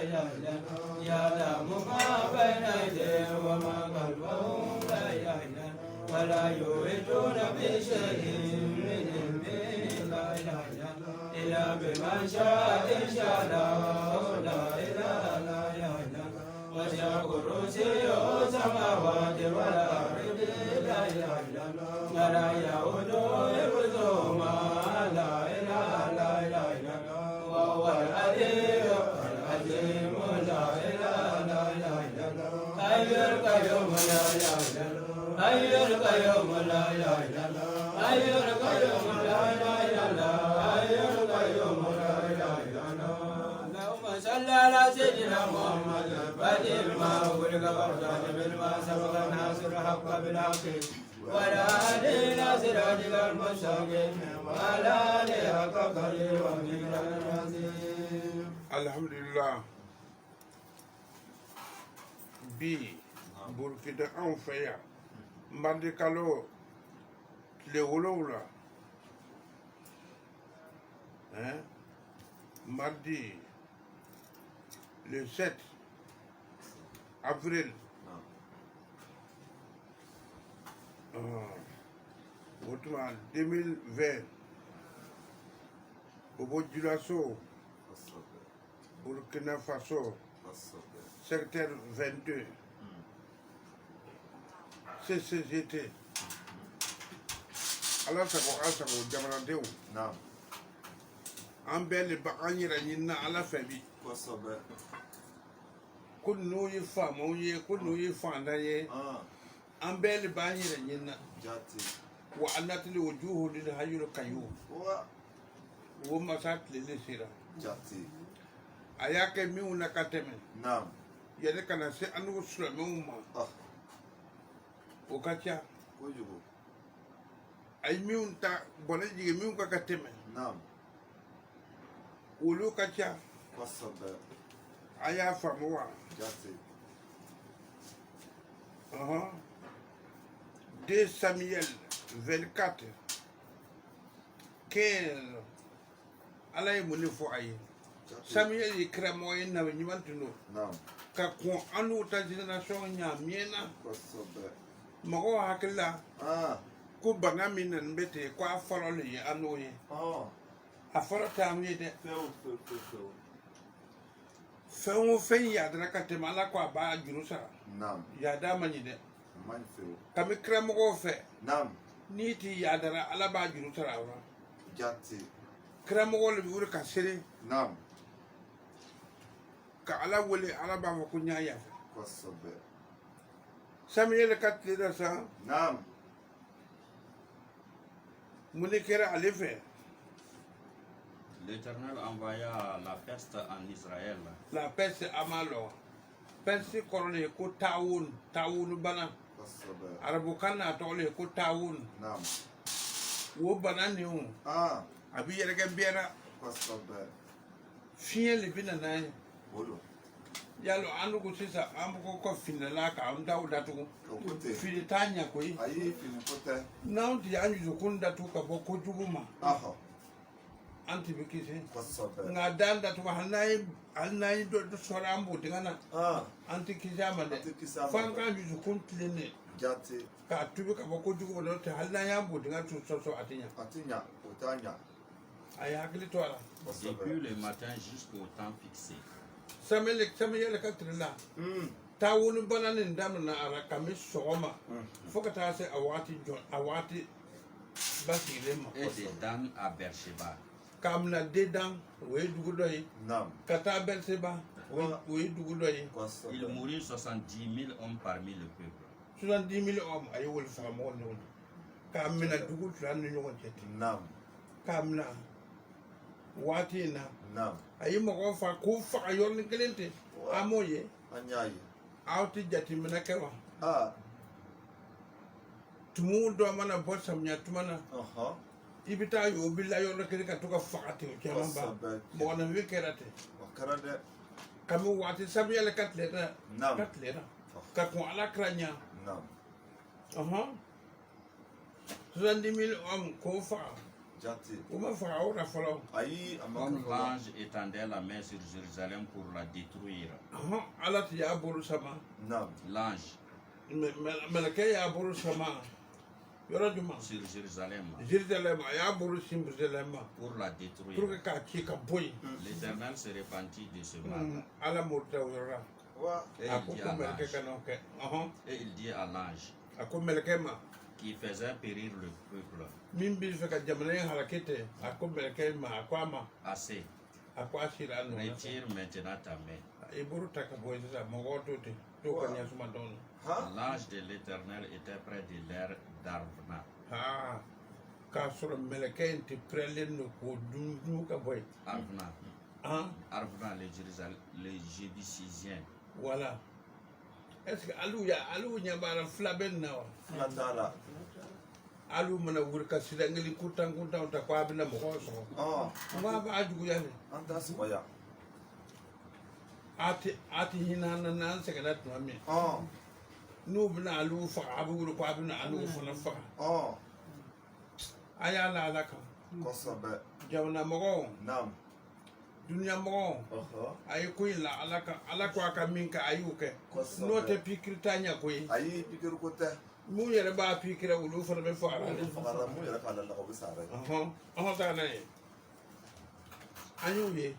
يعلم ما بين أيديهم وما خلفهم لا يعلم ولا يحيطون بشيء من علمه إلا بما شاء إن شاء الله لا إله إلا يعلم وسع كرسيه السماوات والأرض لا يعلم ولا يؤوده حفظهما لا إله إلا يعلم وهو العلي العظيم لا إله إلا يعلم حي القيوم لا يعلم حي القيوم لا يعلم حي القيوم لا يعلم حي القيوم لا يعلم اللهم صل على سيدنا محمد الفاتح لما أغلق والخاتم لما سبق الناصر الحق بالحق وعلى آله إلى صراطك المستقيم وعلى آله حق قدره ومقداره العظيم. الحمد لله bi burkina anw fɛ yan mardi kalo tile 7 mardi le 7 avril otuma 2020 Bobo Dioulasso Burkina Faso secteur 22 CCGT ala sago jamanadenw an bɛɛ le ba an yɛrɛ ɲinina ala fɛ bi ko ninnu ye faamaw ye ko ninnu ye fantan ye an bɛɛ le b'an yɛrɛ ɲinina wa a natili o juhu lil hayyul qayyum o masa tilele sera a y'a kɛ minnu na ka tɛmɛ yɛrɛ kana se an n'u silamɛw ma o ka ca a ye minnu ta bɔnɛ jigin minnu ka tɛmɛ olu ka ca a y'a faamu wa 2 Samuel 24 15 ala ye mun de fɔ a ye Samuel ye karamɔgɔ ye nabi ɲuman tun don ka kɔn an n'u ta génération ɲaamiyɛna mɔgɔw hakili la ko bana min nana bɛ ten ko a fɔlɔ le ye an n'o ye a fɔlɔ tɛ an ye dɛ fɛn o fɛn yaadara ka tɛmɛ ala ko a b'a juru sara yaada ma ɲi dɛ kami karamɔgɔw fɛ n'i ti yaadara ala b'a juru sara a la karamɔgɔ le bɛ wuli ka sere ka ala wele ala b'a fɔ ko n y'a yafa Samuel ka tile la sa mun de kɛra ale fɛ L'Éternel envoya la peste en Israël. la peste a ma lɔ peste kɔrɔ le ye ko taawun bana arabukan n'a tɔgɔ le ye ko taawun o bana nin o a bɛ yɛrɛkɛ bɛɛ la fiɲɛ le bɛ na n'a ye yalo an ko sisan an ko ko finila ka an daw datugu fini t'a ɲɛ koyi n'anw tɛ an dusukun datugu ka bɔ kojugu ma an tɛ bɛ kisi nka dan datugu hali n'an ye dɔ sɔrɔ an b'o dingɛ na an tɛ kisi a ma dɛ fo an k'an dusukun tilen de k'a tubi ka bɔ kojugu ma n'o tɛ hali n'an y'an b'o dingɛ tun sɔsɔ a tɛ ɲɛ a ye hakili to a la. Depuis le matin jusqu'au temps fixé. Samuel ka tile la taawun bana nin daminɛ a la kabini sɔgɔma fo ka taa se a waati basigilen ma. Et de Dan à Beersheba. K'a mina Dedan o ye dugu dɔ ye ka taa Beersheba o ye dugu dɔ ye. Il mourut 70 000 hommes parmi le peuple. 70 000 hommes a ye wali faga mɔgɔ ni ɲɔgɔn cɛ k'a mina dugu 2 ni ɲɔgɔn cɛ ten k'a mina waati in na a ye mɔgɔw faga k'u faga yɔrɔnin kelen ten an m'o ye aw tɛ jateminɛ kɛ wa tumu dɔ mana bɔ samiya tuma na i bɛ taa ye o bɛ la yɔrɔ kelen ka to ka faga ten o caman ba mɔgɔ na min kɛra ten kabini waati Samuel ka tile la ka kɔn ala kira ɲɛ 70 000 hommes k'o faga Comme l'ange étendait la main sur Jérusalem pour la détruire. L'ange sur Jérusalem pour la détruire. L'Éternel se répandit de ce mal. Et il dit à l'ange qui faisait périr le peuple. Assez. Retire maintenant ta main. L'ange de l'Éternel était près de l'air d'Arvna. Arvna, les Jébusisiens. Voilà. Est-ce que Alou Nyabara Flaben now? Alou Mana Wurka Sidangali Kutan Takwabina Mohoso. Mama Aduguyani. Ati Hinana Nancy and that mammy. Nubna Alu for Abu Kwabina Alu for the far. Ayala Laka. Javana Mogo. Nam. Dunia mo ay kuy la alaka ka minka ayuke no te pikritanya kuy ay pikir ko te mu yere ba pikira ulu fa be fara mu yere kala la ko bisare ta na ayuye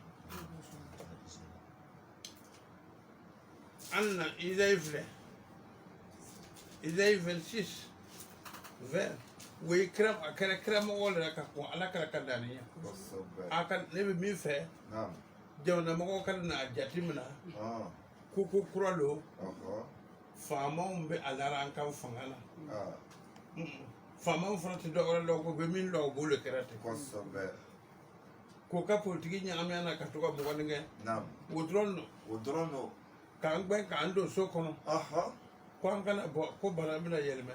anna Isaïe 26 vers we kram akara kram wala ka ko alaka ka daniya akan lebe mi fe jamana mo kan na jatimna kuku kuralo fama be alara an kan fangala fama fana ti do wala ko be min lo bolo kerate ko ka politiki nyame ana ka to ko mo nge wodrono kan gbe kan do so kono kwan kana ko bara mina yelme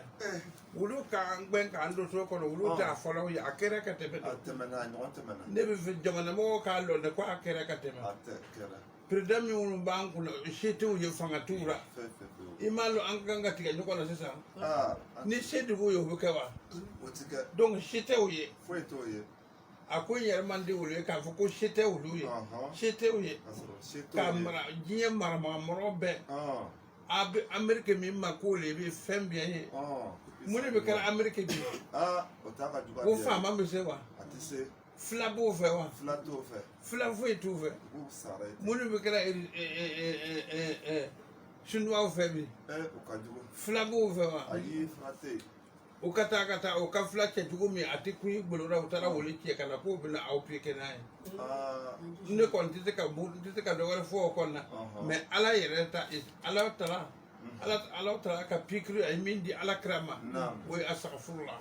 wulu kan gben kan do so ko wulu ta folo ya akere ka tebe ne be fi jamana mo ka lo ne ko akere ka tebe predam yu banku no shetu ye fanga tura imalo an ganga tiga nyoko na sesa ni shedu go yo bukewa donc shetu ye akoy yer mande wulu ka fo ko shetu wulu ye shetu ye kamara jiye marama morobe America mi makole bi fem bien he mune be kala America bi o fama me se wa flabo fe wa flavo et tout fe mune be kala chinois fe bi flabo fe wa o kata o ka flake jugo mi atiku bolora utara wole ki kana ko bi na au pike na ne kon tite ka do wala fo ko na mais ala yereta ala tala ka pikru ay mindi ala krama wa astaghfirullah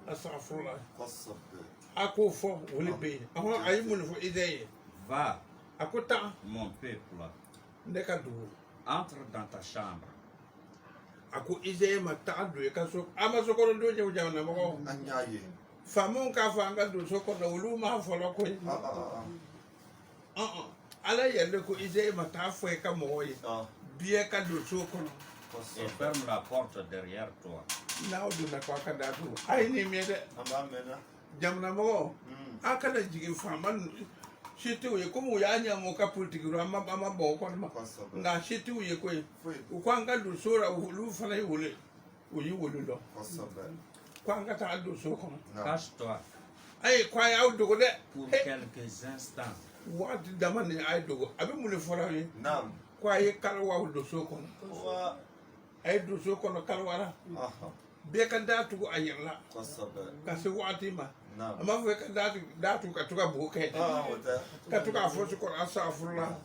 astaghfirullah ako fo wole be ay mun fo idée va akota mon peuple ndeka du entre dans ta chambre. Ako Isaïe mata do ka so ama so ko do je jamana mo anyaye famon ka fanga do so ko wulu ma folo ko ala yelle ko Isaïe mata fo ka mo yi bien ka do so ko et ferme la porte derrière toi. Now do na kwa ka da do ai ni me de amamena jamana mo akala jigi faman Shitu ye como ya nya mo ka politiki ro ama bo ko ma nga shitu ye ko kwanga du sura lu fana yule uyi wulu do kwanga ta du so ko Cache-toi. Ay kwa ya du ko de pour quelques instants. What the man ay du ko abi mu le fora ye nam kwa ye kala wa du so ko ay du so ko no kala wala be ka datu ko ayirla ka se wati ma ama fwe ka datu ka tuka buke ka tuka fosu ko astaghfirullah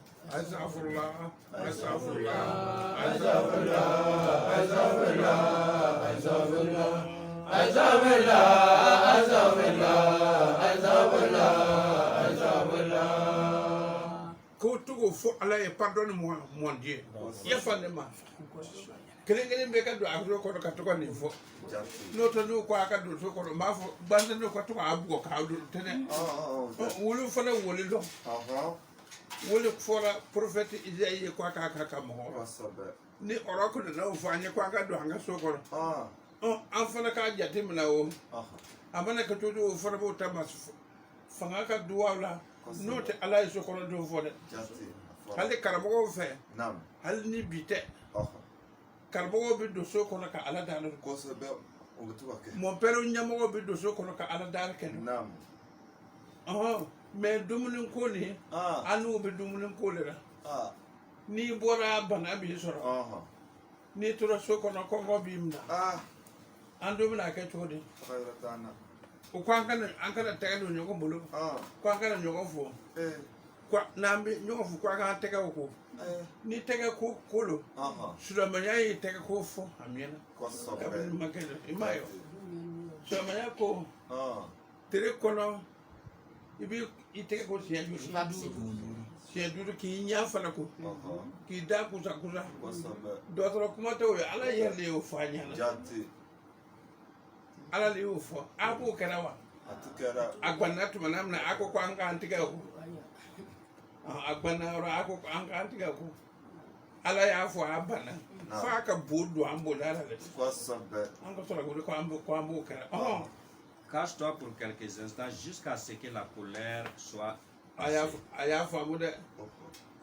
ko tuko fo ala e pardonne moi mon Dieu ya fane ma kelen be ka do agro ko ka to ko ni fo no to no ko aka do so ko ma fo bande no ko to abu ko ka do tene wulu fana wulu do wulu fora prophète Isaïe ko aka ka mo ni orako na fo anye ko aka do anga so ko an fana ka jate mna o amana ka to do fara bo tamas fanga ka duwala no te ala iso ko do fode hali karabo fe nam hal ni bite oh karabo bi do so ko ka ala dal ko so be o to wake mon père nyamo bi do so ko ka ala dal ken nam mais dumulin ko ni anu bi dumulin ko le ni bora bana bi soro ni tura so ko ko bi mna ando mna ka chodi khairatana o kwa an kana tega do nyoko bolo kwa kana nyoko fo kwa nambi nyoko fo kwa kana tega ko ni tega ko kolo sura manya yi tega ko fo amiena ko so be makene imayo sura manya ko tere kono ibi itega ko siya du ki nya fala ko ki da kusa ko so be do tro kuma to ala yerle o fanya na jati ala le o fo abu karawa atukara agbanna tuma namna ako ko anga antiga ko agbanna ro ako ko anga antiga ko ala ya fo abana fa ka bodu ambo dala le ko so be anko so ko ambo kara Cache-toi pour quelques instants jusqu'à ce que la colère soit aya fo amude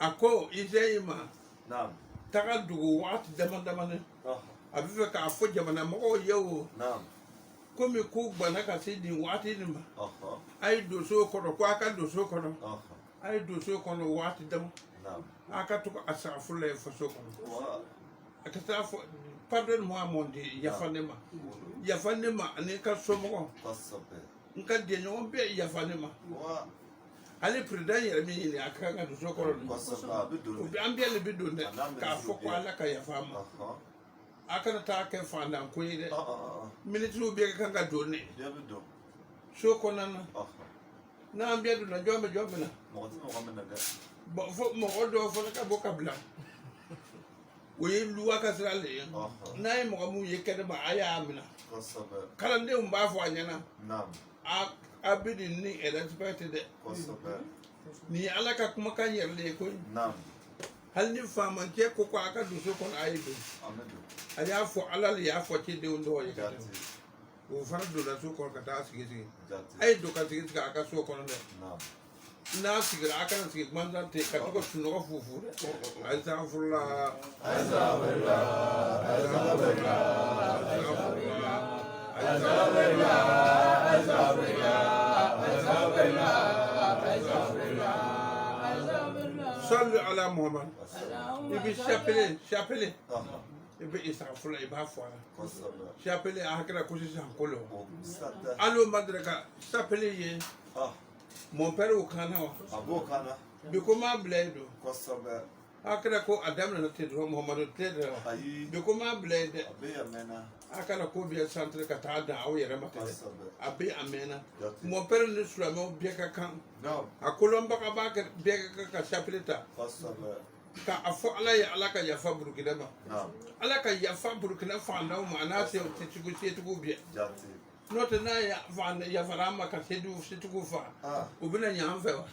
ako izeima nam taga dugu wat dama ne abife ka fo jamana mo yewo nam komi ku gbana ka se din wati ni ma ay do so ko ko aka do so ko ay do so ko no wati dam aka to asafu le fo so ko aka ta fo pardon moi mon di yafane ma ani ka so mo ko nka de nyo be yafane ma ale president yere mi ni aka ga do so ko no bi ambia le bi do ne ka fo ko ala ka yafama aka ta ke fanda ko ide military be ka ga do ne so ko nana na ambia do na jombe na bo fo mo do fo ka bo kabla we luwa ka sira le na e mo mu ye kede ba aya amina kala ne mba fo anyana abidi ni expected ni ala ka kuma kan yerle ko hal ni fama ke ko ko aka du so kon ayido aya fo ala le ya fo ti de ndo ye ka o fara do la so ko ka ta sigi ay do ka sigi ka aka so kon de na sigi aka na sigi man te ka to ko tuno ko fufu ay sa fulla صلوا على محمد يبي شابلي يبي يسافر يبقى فوارا شابلي أهكذا كوشي سانكولو ألو مدركا شابلي mon père au Canada bikoma bledo akara ko adam na tedro muhammad tedro bikoma blede akara ko biya centre ka ta da awo yere mate abi amena mon père ne sura mo biya kan akolomba ka ba ka biya ka chapeleta ka afo ala ya alaka ya fa burkina ba alaka ya fa burkina fa na ma na se tiku biya note na ya van ya farama ka sedu situku fa ubina nyamfe wa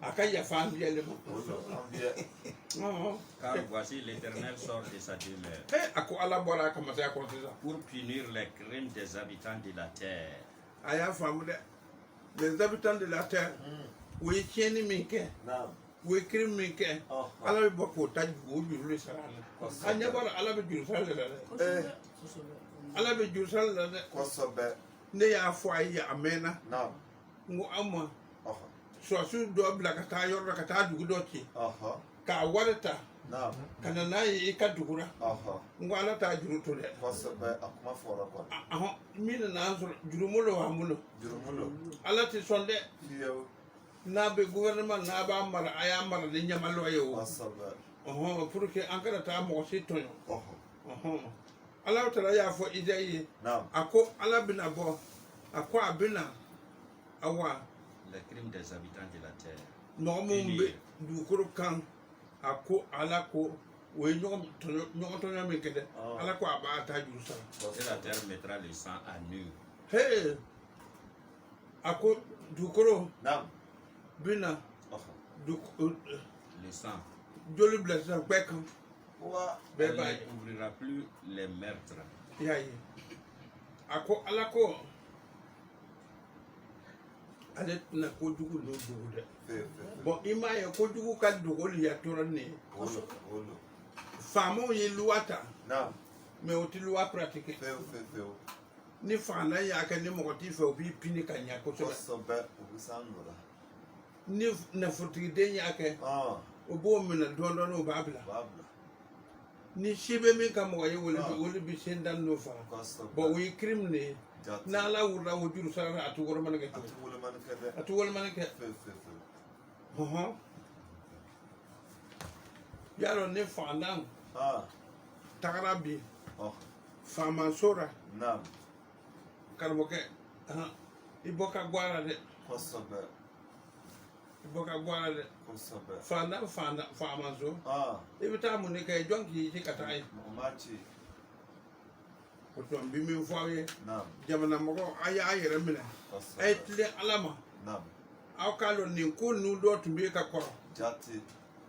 aka ya fa biya le mo car voici l'Éternel sort de sa demeure ako ala bora ka masa ko tisa pour punir les crimes des habitants de la terre aya famu de les habitants de la terre we tieni minke we crime minke ala be ko taj go juru sarala anya bora ala be juru sarala ala be jusal la ne ya fo ayi amena ngo amma so su do bla ka ta yor ka ta dugu do ci ka warata kana na yi ka dugura ngo ala ta juru to de akuma fora ko mina na so juru mulo wa mulo ala ti sonde na be gouvernement na ba mara aya mara de nyamalo ayo pour que ankara ta mo si to Allah tala ya fo ijayi ako ala bina bo ako abina awa les crimes des habitants de la terre no mumbe du kuru kan ako ala ko we nyom to nyame kede ala ko aba ta jusa et la terre mettra le sang à nu hey ako du kuru bina du le sang joli blessa bekan elle ne couvrira plus les meurtres. Yayi. Ako alako ale tɛna kojugu n'o dogo dɛ Feu. bon i m'a ye kojugu ka dogoli ya tora ne ye Olo. faamaw ye loi ta Naam. mais o tɛ loi pratiquer Feu. ni faalan y'a kɛ ni mɔgɔ t'i fɛ o b'i pini ka ɲɛ kosɛbɛ Kosɛbɛ u bɛ s'an nɔ la. ni nafolotigi y'a kɛ Ah. o b'o minɛ dɔɔnin o b'a bila U b'a bila. ni si bɛ min ka mɔgɔ ye wuli bi sen da n'o faga Kosɛbɛ. bon o ye crime de ye Jate. n'ala wurila o juru sara a tɛ wɔlɔmani kɛ A cogo tɛ wolomani kɛ dɛ. a tɛ wɔlɔmani kɛ Feu. y'a dɔn ne fandan Ah. tagara bi Oh. faamaso ra Naam. karamɔgɔkɛ i bɔ ka bɔ a la dɛ Kosɛbɛ. i bɔ ka bɔ a la dɛ Kosɛbɛ. faamaso Ah. i bɛ taa mun de kɛ jɔn k'i ci ka taa ye O m'a ci. o tuma n bɛ min fɔ aw ye Naam. jamana mɔgɔw a y'a yɛrɛ minɛ a ye Kosɛbɛ. tilen ala ma Naam. aw k'a dɔn nin ko ninnu dɔ tun bɛ ka kɔrɔ Jate.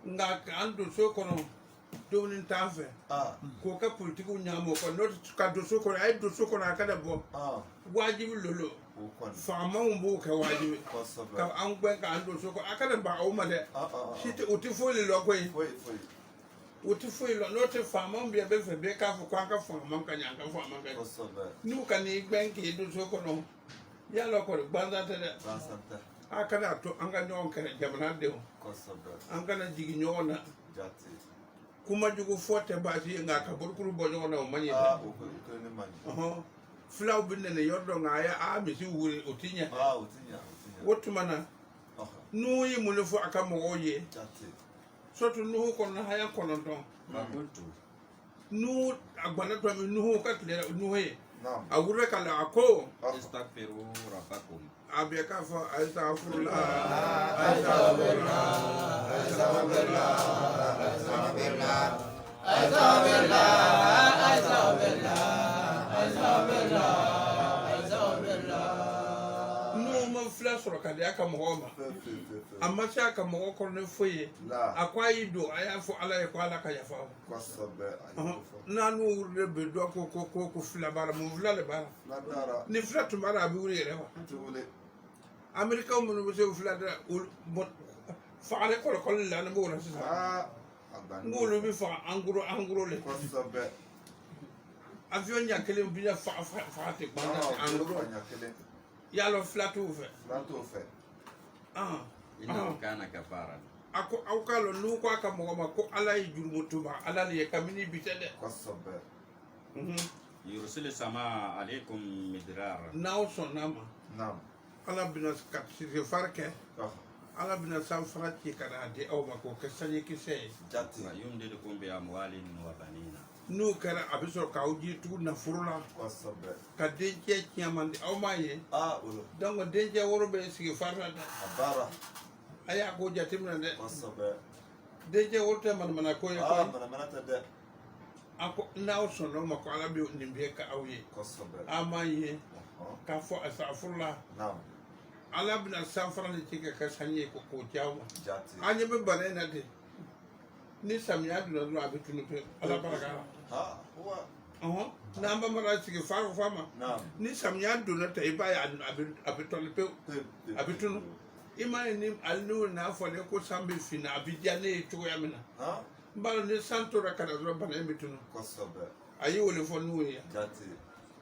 nka k'an don so kɔnɔ dumuni t'an fɛ Ah. k'o kɛ politigiw ɲagami o kɔ n'o tɛ ka don so kɔnɔ a ye don so kɔnɔ a kana bɔ Ah. wajibi lolo O kɔni. faamaw b'o kɛ wajibi Kosɛbɛ. ka an gɛn k'an don so kɔnɔ a kana ban aw ma dɛ Ah. si tɛ o tɛ foyi lɔ koyi Foyi. o tɛ foyi lɔ n'o tɛ faamaw bɛ bɛ fɛ bɛɛ k'a fɔ ko an ka faama ka ɲɛ an ka faama ka ɲɛ Kosɛbɛ. n'u ka n'i gɛn k'i don so kɔnɔ yala kɔni gansan tɛ dɛ Gansan tɛ. a kana to an ka ɲɔgɔn kɛlɛ jamanadenw Kosɛbɛ. an kana jigin ɲɔgɔn na Jate. kuma jugu fɔ tɛ baasi ye nka ka burukuru bɔ ɲɔgɔn na o man ɲi Ah. dɛ O kɛ ne man ɲi. filaw bɛ nɛnɛ yɔrɔ dɔ nka a ye misi wuli o ti ɲɛ Ah. O ti ɲa. o tuma na Ah. nuhu ye mun de fɔ a ka mɔgɔw ye Jate. surtout nuhu kɔnɔ haya kɔnɔntɔn Bakuntu. nuhu a gbanna tuma min nuhu ka tile la nuhu ye Naam. a wulila ka la a ko Ah. Istaghfiru rabbakum. a bɛ k'a fɔ astaghfirullah nuhu ma fila sɔrɔ ka di a ka mɔgɔw ma Feu. a ma se a ka mɔgɔ kɔrɔ ni foyi ye La. a ko a y'i don a y'a fɔ ala ye ko ala ka yafa o Kosɛbɛ. A ye ko fɔ. n'a n'u wurilen bɛ dɔ ko fila b'a la mun fila de b'a la Fila dara. ni fila tun b'a la a bɛ wuli yɛrɛ wa U ti wele. amerikɛnw minnu bɛ se o fila de la olu fagale kɔlɔkɔlɔ la ne b'o la sisan Ah. A n banni. k'olu bɛ faga anguro le Kosɛbɛ. avion ɲɛ kelen bi na faga ten gbanda ten Ah. anguro Ɲa kelen. y'a lɔ fila t'u fɛ Fila t'o fɛ. Innahu kana kafaran. a ko aw k'a lɔn n'u ko a ka mɔgɔ ma ko ala ye jurumu tuba ala de ye kabini bi tɛ dɛ Kosɛbɛ. Yursilu sama alaykum midrara. n'aw sɔnn'a ma Naam. ala bɛna ka sigifari kɛ Ah. ala bɛna sanfara ci ka n'a di aw ma k'o kɛ sanjikisɛ ye Jate. Wa yumdidukum bi amwalin wa banina. n'o kɛra a bɛ sɔrɔ k'aw ji tugu nafolo la Kosɛbɛ. ka dencɛ tiɲɛ man di aw m'a ye Ah. Olo. donc dencɛ woro bɛ sigifari la dɛ A baara. a y'a ko jateminɛ dɛ Kosɛbɛ. dencɛ woro tɛ manamana ko ye Ah. koyi Manamana tɛ dɛ. a ko n'aw sɔnna o ma ko ala bɛ nin bɛɛ ka aw ye Kosɛbɛ. a m'a ye Ɔhɔn. k'a fɔ asafuru la Naam. ala bɛna sanfara de ci ka kɛ sanji ye k'o di aw ma Jate. an ɲɛ bɛ bana in na ten ni samiya donna dɔrɔn a bɛ tunu pewu ala barika la Ah. Wa. n'an ba mara sigi fa ma Naam. ni samiya donna ta i b'a ye a bɛ tɔni pewu a bɛ tunu i m'a ye ni hali n'u n'a fɔlen ko san bɛ finna a bɛ diya ne ye cogoya min na Ah. n b'a dɔn ni san tora ka na dɔrɔn bana in bɛ tunu Kosɛbɛ. a ye o de fɔ n'u ye Jate.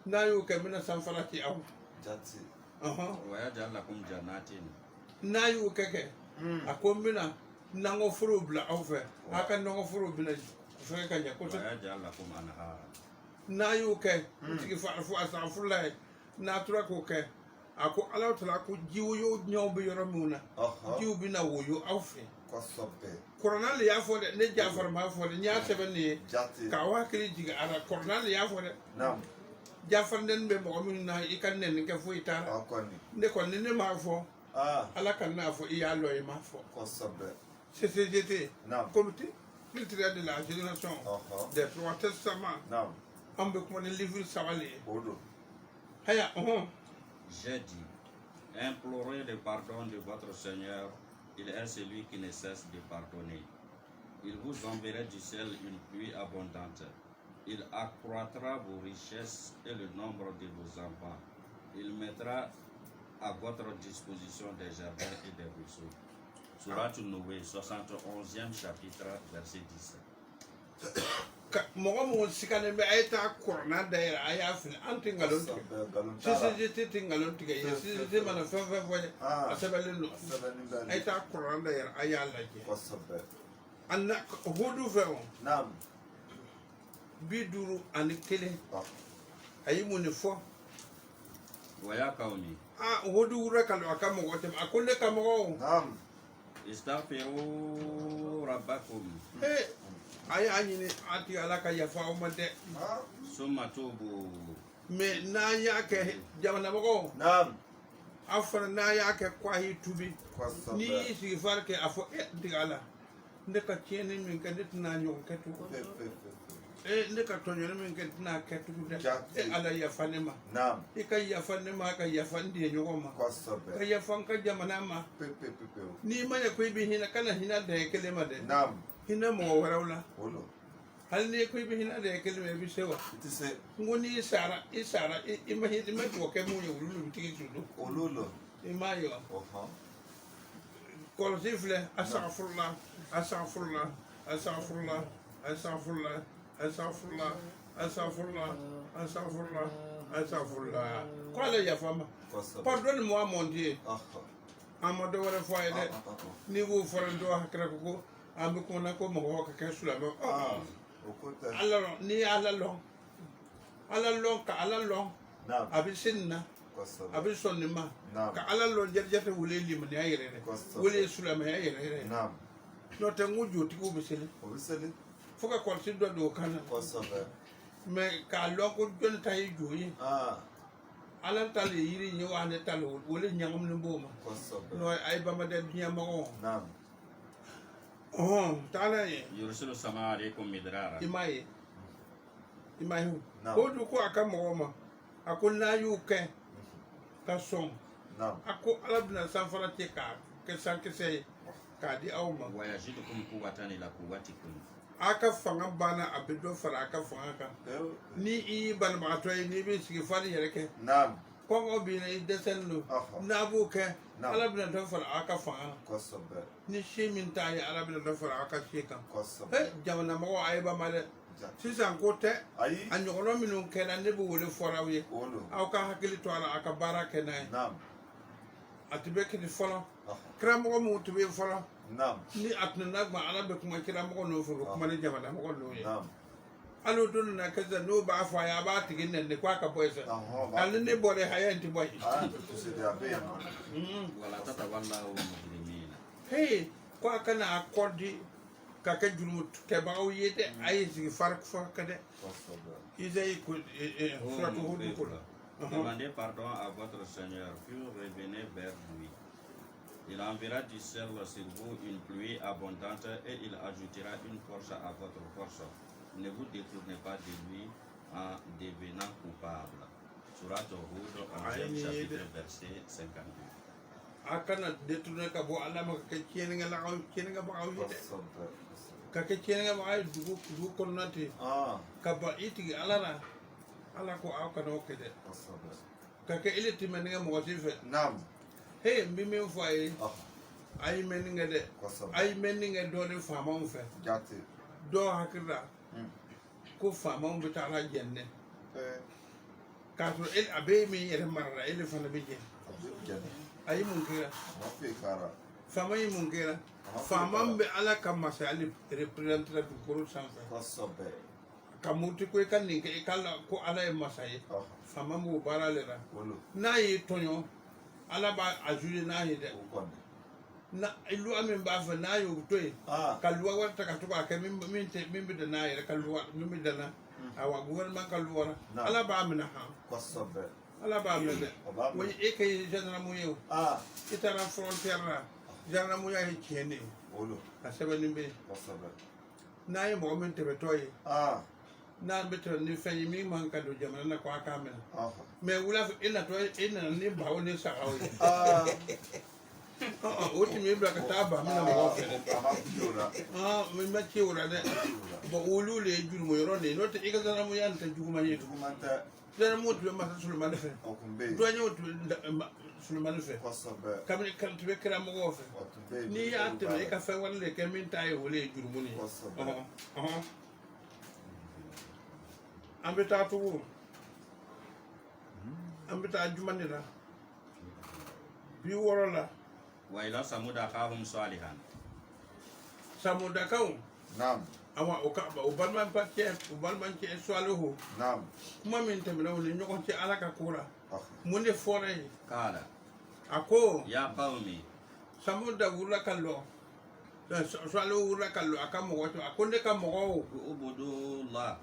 n'a y'o kɛ n bɛna sanfara ci aw Jate. Wa yaj'al lakum jannatin. n'a y'o kɛ a ko n bɛna nakɔ foro bila aw fɛ a ka nakɔ foro bɛna fɛngɛ ka ɲɛ Wa kosɛbɛ yaj'al lakum anhara. n'a y'o kɛ o tigi fo a san furula ye n'a tora k'o kɛ a ko ala tala ko jiw ɲɔw bɛ yɔrɔ minnu na Ɔhɔn. jiw bɛ na woyo aw fɛ Kosɛbɛ. kɔrɔna de y'a fɔ dɛ ne jafari m'a fɔ dɛ n y'a sɛbɛn nin ye Jate. k'aw hakili jigin a la kɔrɔna de y'a fɔ dɛ Naam. jafarindɛni bɛ mɔgɔ minnu na i ka nɛni kɛ foyi t'a la A kɔni. ne kɔni ni ne m'a fɔ Ah. ala ka n'a fɔ i y'a lɔ i m'a fɔ Kosɛbɛ. CCGT Naam. comité culturel de la génération Ɔhɔn. des trois testaments Naam. an bɛ kuma ni livre saba de ye O don. haya J'ai dit, implorez le pardon de votre Seigneur, il est celui qui ne cesse de pardonner. Il vous enverra du ciel une pluie abondante. Il accroîtra vos richesses et le nombre de vos enfants. Il mettra à votre disposition des jardins et des ruisseaux. Sourate Noé, 71e chapitre, verset 17. Mogo mo sikane be ayta korna daira aya fin anti ngalon sisi ti ngalon tiga sisi mana fa asabale no ayta korna daira aya laje anna hudu fe on Nam. biduru ani kele ayi mun fo Waya kaumi. hudu rakal akamo gotem akunde kamo Nam. Istaghfiru rabbakum. Ay anyini ati alaka ya fa umante Summa tubu. me na ya ke jamana bako Nam. afara na ya ke kwa hi tubi Kwasabe. ni si far ke afo digala ndeka tiene min ke ditna nyon ke tu ndeka tonyo min ke ditna ke tu de ala ya fanema Nam. ka ya fanema ka ya fandi nyoma Kwasabe. ka ya fanka jamana ma ni ma ya ko bi hina kana hina de kelema de Nam. hina mo warawla Olo. hal ne ko bi hina de kelema bi sewa It is a ngoni isara ima to ke mu yo lulu tiki tudu Ololo. ima yo ko sifle astaghfirullah astaghfirullah astaghfirullah astaghfirullah astaghfirullah astaghfirullah astaghfirullah astaghfirullah ko le ya fama pardon moi mon dieu amado wala fo ede ni wo forando hakra ko ambe ko na ko mo ka sula mo alors ni alalong ka alalong abisinna abisonima ka alalong jerjata wule lim ni ayere wule sulama ayere no te nguju ti ko bisele foka ko si do kana me ka lo ko jon tay joyi alan tali yiri ni wane talo wule nyangam ni boma no ay bama de nyama ko tala ye Yursilu sama alaikum midrara. Imai ko du ko aka mo akon na yu ke ka som ako alabna sanfara te ka ke sanke se ka di awma Wa yajidukum quwwatan ila quwwatikum. aka fanga bana abido fara aka fanga ka ni I ban ma to ni bi sigi fari yereke ko ngo bi na desen no na bu ke alabna to fara aka fanga ni shemin ta ya alabna to fara aka sheka jamana mo ay ba male sisan ko te anyono minu kena ne bu wole forawe aw ka hakili to ala aka baraka nay atibe kini fola kramo mo tube fola ni atna nagma ala be kuma kramo no fo kuma ne jamana mo no ye alo don na kaza no ba fa ya ba tigin ne kwa ka boysa al ne bore hayanti boy Wala tatawallahu mujrimina. hey kwa kana akodi kaka jurumut ke bawo yete ay si fark fa kade izay ko suratu hud ko Demandez pardon à votre Seigneur, puis revenez vers lui. Il enverra du ciel sur vous une pluie abondante et il ajoutera une force à votre force. Ne vous détournez pas de lui en devenant coupable. Sourate Hud, 11e chapitre, verset 52. akana détourner ka bo alama ka kene nga la kene nga ba yete ka kene nga ba du ko nati ka ba iti alana ala ko akana o kede ka ile timen nga mo sife hey mbi mi fo ay men nga de ay men nga do le fama on fe do hakira ko fama on bitala jenne ka so el abe mi yere marra ele fana be jenne ay mun kira fama yi mun kira fama be ala ka masali representer du koro sanfa kamuti ko kan ni ke kala ko ala e masai fama mo baralera na yi tonyo ala ba ajuli na yi de na ilu amin ba fa na yo toy kalwa warta ka to ka min bi da na yi kalwa min bi da na awa gouvernement kalwa ala ba amina ha ala ba amina woni e kay general mo yo itara frontière la general mo ya kene asaba nimbe na yi mo men tebe toy na beto ni fanyi mi man ka do jamana na kwa kamera me wula ina to ina ni ba woni sa awo oti mi bla ka taba mi na mo fere mi ma ci wura de bo wulu le juru mo yoro ne no te iga dana mo yan ta jugu ma ni dana mo to ma sa sul ma de fe do nyo to Sulman fe kosɛbɛ kamni kan tube kira mo fe o tun bɛ yen ni ya tebe ka fɛn wɛrɛ de kɛ min ta ye wele jurumuni kosɛbɛ an bɛ taa tugu an bɛ taa jumani la bi wɔɔrɔ la وإلى ثمود أخاهم صالحا samudakaw naam awa o balimankɛ salihu naam kuma min tɛmɛna o ni ɲɔgɔn cɛ ala ka ko la ah mun de fɔra ye قال a ko يا قوم samuda wurila ka lɔ salihu wurila ka lɔ a ka mɔgɔ a ko ne ka mɔgɔw اعبدوا الله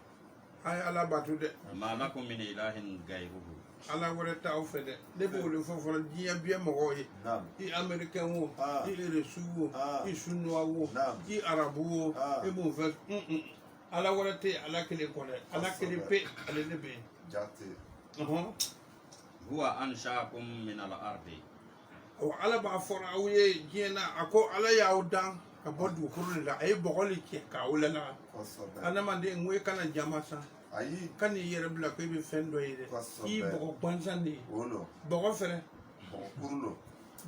a ye ala bato dɛ ما لكم من إله غيره ala wɛrɛ t'aw fɛ dɛ ne b'o de fɔ fɔlɔ diɲɛ bɛɛ mɔgɔw ye naam i américain wo Ah. i resu wo Ah. i sunuwa wo Naam. i arabu wo Ah. i b'o fɛ ala wɛrɛ tɛ ala kelen kɔ dɛ ala kelen pe ale ne bɛ yen jate هو أنشأكم من الأرض wa ala b'a fɔra aw ye diɲɛ na a ko ala y'aw dan ka bɔ dugukolo de la a ye bɔgɔ de cɛ k'aw lala kosɛbɛ adamaden n ko i kana jama san ayi ka n'i yɛrɛ bila ko i bɛ fɛn dɔ ye dɛ Kosɛbɛ. i ye bɔgɔ gansan de ye wolo bɔgɔ fɛnɛ bɔgɔkuru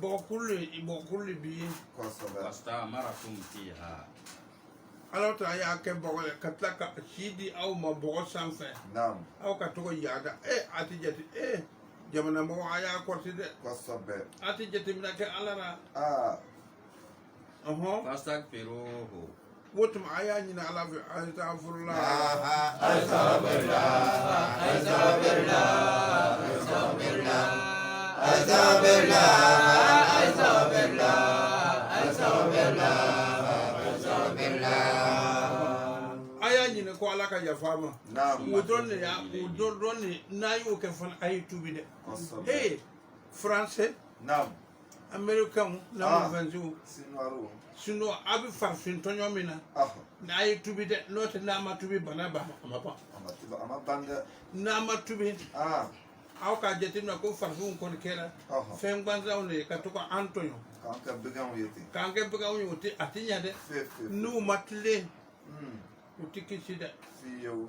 bɔgɔkuru de b'i ye kosɛbɛ واستعمركم فيها ala ta y'a kɛ bɔgɔ ye ka tila ka si di aw ma bɔgɔ sanfɛ naam aw ka tɔgɔ yaada a tɛ jate jamana mɔgɔ a y'a kɔrɔti dɛ kosɛbɛ a tɛ jateminɛ kɛ ala la ah فاستغفروه o tuma a y'a ɲini ala fɛ astaghfirullah a y'a ɲini ko ala ka yafa ma naam o dɔrɔn de y'a o dɔrɔn de n'a y'o kɛ fana a ye tubi dɛ kosɛbɛ français naam américain lamɔfɛnsiw sinuwaru sinon a bɛ farafin tɔɲɔ min na ah n'a ye tubi dɛ n'o tɛ n'a ma tubi bana b'a ma a ma ban a ma ban dɛ n'a ma tubi ah aw k'a jateminɛ ko farafinw kɔni kɛra fɛn gansanw de ye ka to ka an tɔɲɔ k'an kɛ bɛgɛnw ye ten k'an kɛ baganw ye o tɛ a tɛ ɲɛ dɛ fefe n'u ma tilen u tɛ kisi dɛ fiyewu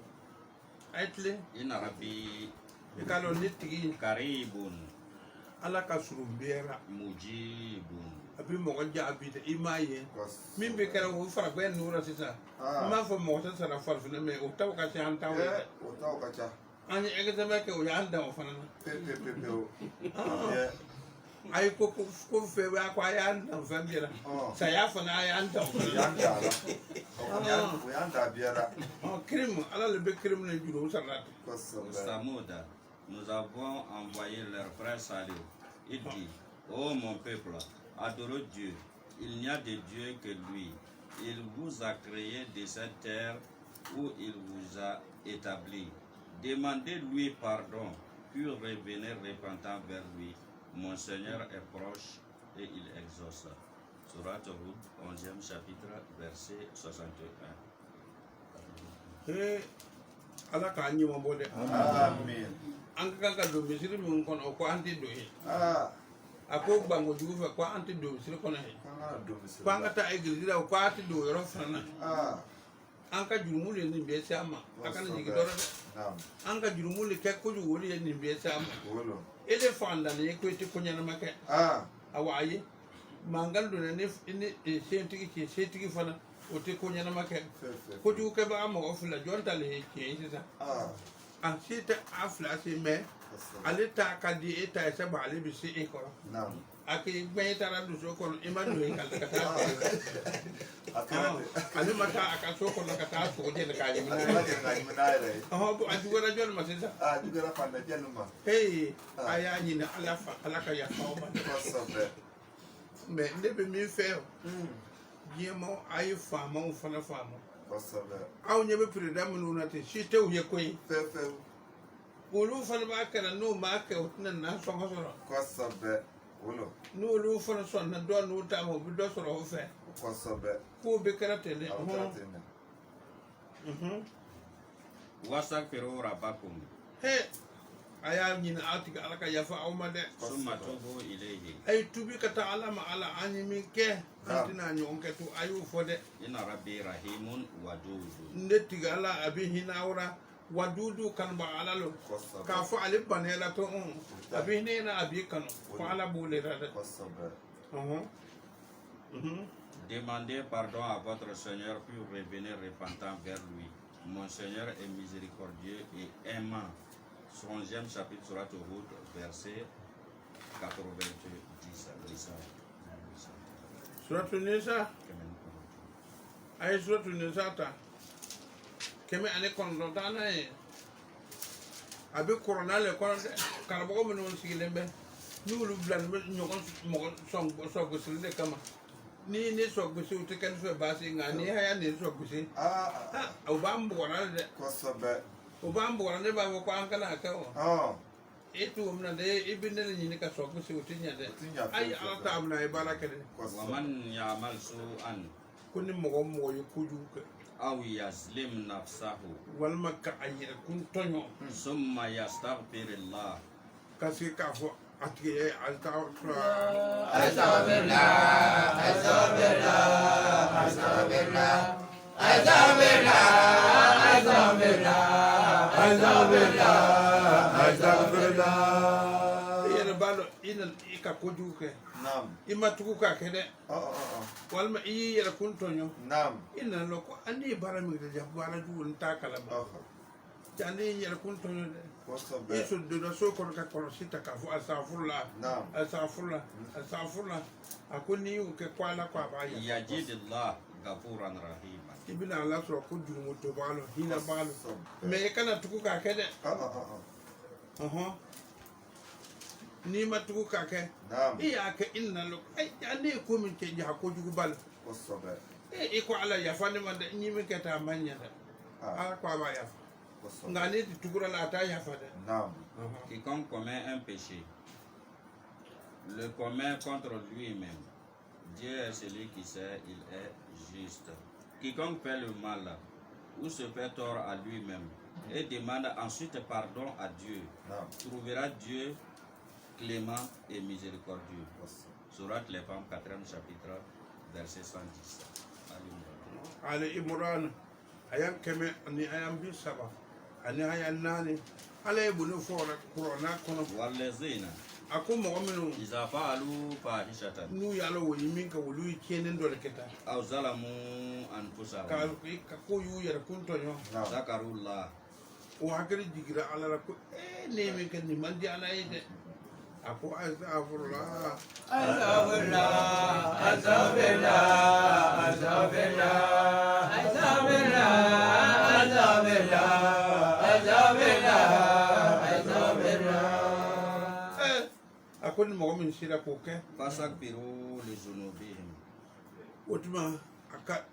a ye tilen إن ربي i k'a dɔn ne tigi قريب ala ka surun bɛɛ la مجيب a bɛ mɔgɔ jaabi dɛ i m'a ye kosɛbɛ min bɛ kɛra o farafin ninnu la sisan n b'a fɔ mɔgɔ tɛ sara farafin mɛ o taw ka ca an taw ye dɛ o taw ka ca an ye examen kɛ o y'an dan o fana na pepepepewu a ye ko fɛn b'a ko a y'an dan fɛn bɛɛ la saya fana a y'an dan o o fana y'an da la o y'an da biyara na crime ala le bɛ crime ne juru o sara ten kosɛbɛ Samud, nous avons envoyé leur frère Salih. Il dit, ô mon peuple, adorez Dieu. Il n'y a de Dieu que lui. Il vous a créé de cette terre où il vous a établi. Demandez-lui pardon, puis revenez repentant vers lui. Mon Seigneur est proche et il exauce. Surat Hud, 11e chapitre, verset 61. ala k'an ɲɛma bɔ dɛ amin an ka kan ka don misiri min kɔnɔ o ko an tɛ don yen ah a ko banko jugu fɛ ko an tɛ don misiri kɔnɔ yen k'an kana don misiri ko an ka taa egilizi la o ko an tɛ don o yɔrɔ fana na ah an ka jurumu de ye nin bɛɛ se an ma a kana jigin dɔrɔn dɛ naam an ka jurumu de kɛ kojugu o de ye nin bɛɛ se an ma wolo e de fantan ye ko i tɛ ko ɲɛnama kɛ ah awa a ye mankan donna ni sentigi cɛ setigi fana o tɛ ko ɲɛnama kɛ fefe kojugu kɛbaga mɔgɔ fila jɔn ta le ye tiɲɛ ye sisan ah a se tɛ a fila se mɛ kosɛbɛ ale ta ka di e ta ye sabu ale bɛ se e kɔrɔ naam a k'i gbɛn e taara don so kɔnɔ i ma don yen ka taa a kɛra ten ale ma taa a ka so kɔnɔ ka taa sogo jɛni k'a ɲimi a n'a kɛra ye ten ka ɲimi n'a yɛrɛ ye a juguyara jɔnni ma sisan ah juguyara fantajɛni ma a y'a ɲini ala fa ala ka yafa o ma kosɛbɛ mɛ ne bɛ min fɛ diɲɛmaw a ye faamaw fana faamu kosɛbɛ aw ɲɛ bɛ peredan minnu na ten si tɛ u ye koyi fefe olu fana b'a kɛra n'u m'a kɛ u tɛna na sɔngɔ sɔrɔ kosɛbɛ wolo n'olu fana sɔnna dɔ n'u ta ma u bɛ dɔ sɔrɔ o fɛ kosɛbɛ k'o bɛ kɛra ten dɛ a bɛ kɛra ten dɛ Wastaghfiru rabbakum. a y'a ɲini aw tigi ala ka yafa aw ma dɛ Summa tubu ilayhi. a ye tubi ka taa ala ma ala an ye min kɛ an tɛna ɲɔgɔn kɛ to a y'o fɔ dɛ Inna rabbi rahimun wadud. ne tigi ala a bɛ hinɛ aw la wadudu kan ba alalo ka fo ali banela to abine na abi kan fo ala bule rada Demandez pardon à votre Seigneur puis revenez repentant vers lui. Mon Seigneur est miséricordieux et aimant. 11e chapitre Surat Hud, verset 90. Surat Nisa ay Surat Nisa ta keme ane kono dana e abi corona le kono karabo mo non sigilembe ni wulu blan be ñokon mo song so silde kama ni sogbusi uti kan so basi ngani haya ni sogbusi o bambu wala de o bambu wala ne ba ko an kala ka o etu umna de ibinde ni ka sogbusi uti nya de ay ala ta amna e baraka de wa man ya'mal su'an kunni mo yukuju aw yazlim nafsahu wal makka ayira kun tonyo summa yastaghfirullah kasi ka fo atke yena balo ina ika kojuke Naam. Ima tukuka kede walma iyi yera kuntonyo Naam. ina loko andi bara mi de jabara ju nta kala ba jani yera kuntonyo de Yesu do so ko ka ko sita ka fu asafurla asafurla akuni ke kwala kwa ba ya yajidillah ghafuran rahima ibina Allah so ko jurumo to balo hina balo me kana tukuka kede ni ma tukuka ke iya ke inna lo ay ande ko min ke ja ko jugu bal e ko ala ya fane man de ni min ke ta manya da ala ko ba ya ngani ti tukura la ta ya fade quiconque commet un péché le commet contre lui-même. Dieu est celui qui sait, il est juste. Quiconque fait le mal ou se fait tort à lui-même et demande ensuite pardon à Dieu, trouvera Dieu clément et miséricordieux. Sourate les femmes, 4e chapitre, verset 110. Ali Imran, ayam keme ni ayam bi saba, ani ayam nani, ala ibunu fora corona kono. Wallazina. Ako mo amino. Iza fa'alu fahishatan. Nu yalo wo yimin ka wulu kenen dole keta. Aw zalamu anfusahum. Ka ko yu yara kunto yo. Zakarullah. O hakari digira ala la ko ne min kan ni mandi ala ide. Ako astaghfirullah. Akoni mo min sira ko ke Fastakbiru li zunubihim. Otuma aka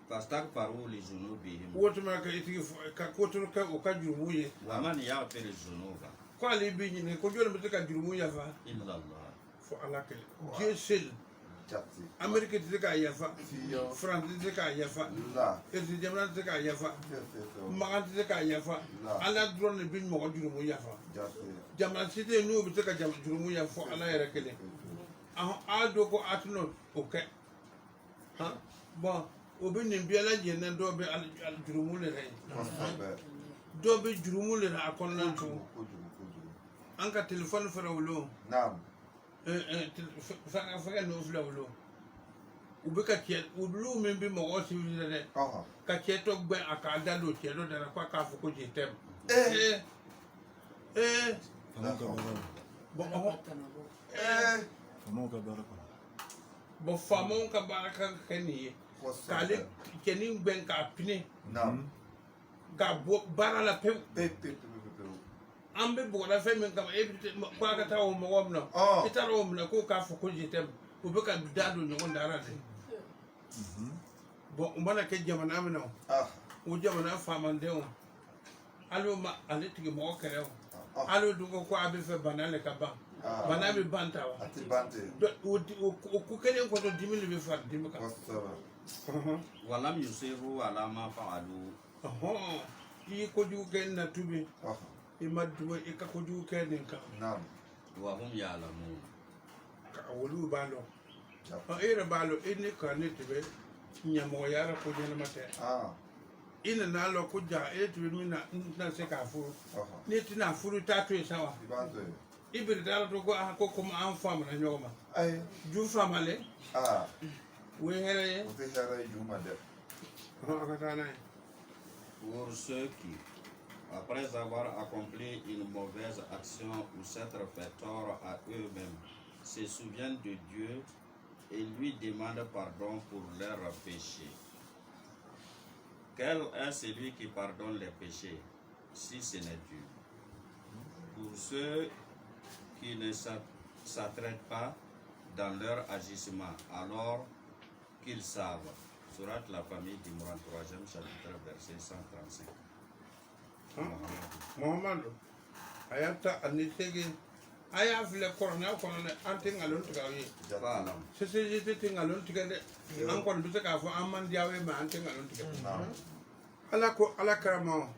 Fastakbaru li zunubihim. otuma ka iti ka kotu ka o ka jumuye Wa man yaghfiru zunuba ko ali bi ni ko jole mi ka jumuya fa illa Allah. fo alake Dieu seul Amerique ti ka yafa France ti ka yafa Eti jamana ti ka yafa Magan ti ka yafa ala drone bi mo jurumu yafa jamana ti de no bi ka jurumu yafa fo ala yere kele a do ko atno okay ha bon obi ni bi ala je na do be al jurumu le re do be jurumu le na akon nan to an ka telephone fara wulo fanga no fula wulo ubika ke ulu membi mo o siwile de ka ke to gbe akada lo ke lo dara kwa ka fuko je tem bo famon ka baraka keni kale keni ben ka pine ga bo barala pe ambe bola fe men kama ebite kwa ka tawo mo womno itaro mo ko ka fuko jitem ko be ka dadu nyon dara de bo umbana ke jamana amno o jamana famande o alo ma aliti mo kere o alo dungo ko abe fe banale ka ba banabe bantawa ati bante o ku kele ko to dimili be fa dimka Walam yusiru ala ma fa'alu. Yi ko ju ken na tubi imadwa ika ko ju ken ka Wa hum ya'lamun. ka wolu balo era balo ini ka ne tibe nyamo yara ko jena mate ina na lo ko ja e tu mi na se ka furu Aha. ni ti na furu ta tu sawa Ibado. ibir dala to ko kuma an fam na nyoma Ai. ju famale Ah. we here O te hera Juma de. akata na Pour ceux qui, après avoir accompli une mauvaise action ou s'être fait tort à eux-mêmes, se souviennent de Dieu et lui demandent pardon pour leurs péchés. Quel est celui qui pardonne les péchés, si ce n'est Dieu? Pour ceux qui ne s'attraitent pas dans leur agissement, alors qu'ils savent. Surat la famille du Moran 3e chapitre verset 135. Muhammadu ayata anisege aya file korona kono ante ngalon tukawi Faalam. sese jete ngalon tukade an kon bisa ka fo amman diawe ma ante ngalon tukade ala ko ala karama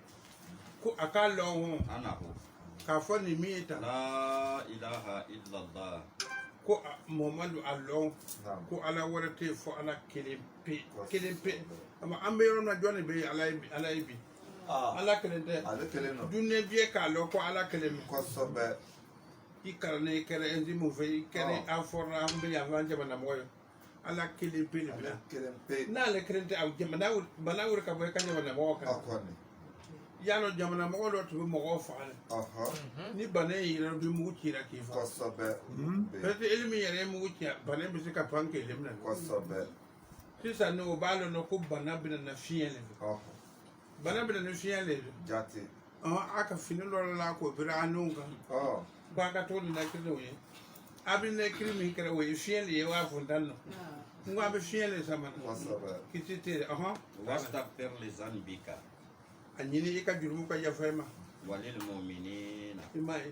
ko akalo ho Anahu. ka fo ni miita La ilaha illallah. ko Muhammadu allo Naam. ko ala warate fo ala kelempe ama ambe yoro na joni be ala ibi Ah. ala kelente Ale kele no. dunne biye ka lo ko ala keleme Kosobe. ikarane kere enzi mu fe kere afora ambe ya vanje bana moyo ala kelempe le Ale bila kele pe. na le kelente au jamana bana wur ka boy kanya bana mo ka Akoni. yano jamana mo do to mo go fa Aha. ni bana yira bi mu kira ki fa Kosobe. Be. pete ilmi yare mu kira bana bi ka panke lemna Kosobe. sisa no balo no ko bana bi na fiele Aha. bana bi na fiele Jati. aka fini lo la ko bira anunga Oh. ba ka to na kido ye abin ne krimi kere we fiele ye wa fundanno ngwa be fiele samana Kosobe. kitite Wastagfir li zanbika. anyini ika jurmu ka ya fema Walil mu'minina. imai